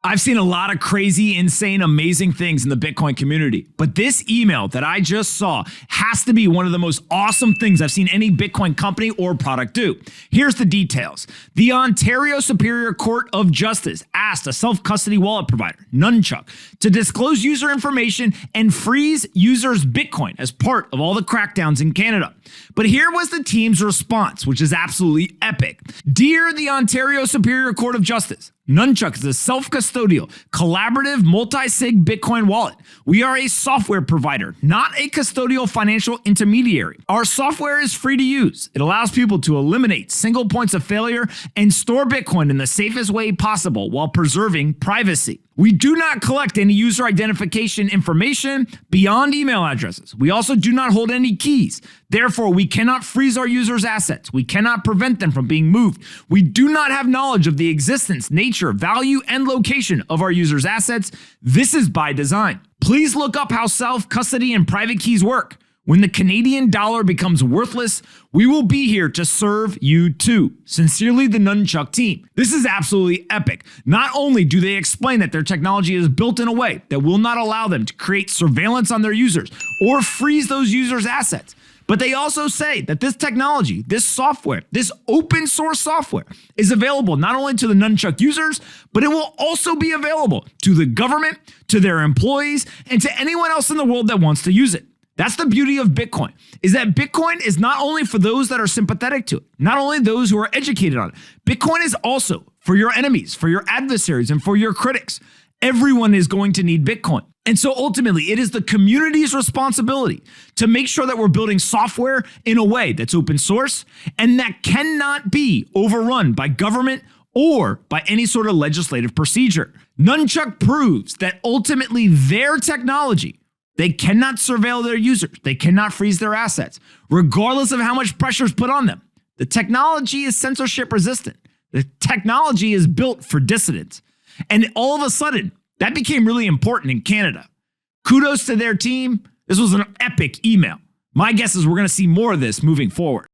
I've seen a lot of crazy, insane, amazing things in the Bitcoin community, but this email that I just saw has to be one of the most awesome things I've seen any Bitcoin company or product do. Here's the details. The Ontario Superior Court of Justice asked a self-custody wallet provider, Nunchuk, to disclose user information and freeze users' Bitcoin as part of all the crackdowns in Canada. But here was the team's response, which is absolutely epic. Dear the Ontario Superior Court of Justice, Nunchuk is a self-custodial, collaborative, multi-sig Bitcoin wallet. We are a software provider, not a custodial financial intermediary. Our software is free to use. It allows people to eliminate single points of failure and store Bitcoin in the safest way possible while preserving privacy. We do not collect any user identification information beyond email addresses. We also do not hold any keys. Therefore, we cannot freeze our users' assets. We cannot prevent them from being moved. We do not have knowledge of the existence, nature, value, and location of our users' assets. This is by design. Please look up how self-custody and private keys work. When the Canadian dollar becomes worthless, we will be here to serve you too. Sincerely, the Nunchuk team. This is absolutely epic. Not only do they explain that their technology is built in a way that will not allow them to create surveillance on their users or freeze those users' assets, but they also say that this technology, this software, this open source software is available not only to the Nunchuk users, but it will also be available to the government, to their employees, and to anyone else in the world that wants to use it. That's the beauty of Bitcoin, is that Bitcoin is not only for those that are sympathetic to it, not only those who are educated on it. Bitcoin is also for your enemies, for your adversaries, and for your critics. Everyone is going to need Bitcoin. And so ultimately, it is the community's responsibility to make sure that we're building software in a way that's open source and that cannot be overrun by government or by any sort of legislative procedure. Nunchuk proves that ultimately their technology, they cannot surveil their users. They cannot freeze their assets, regardless of how much pressure is put on them. The technology is censorship resistant. The technology is built for dissidents. And all of a sudden, that became really important in Canada. Kudos to their team. This was an epic email. My guess is we're going to see more of this moving forward.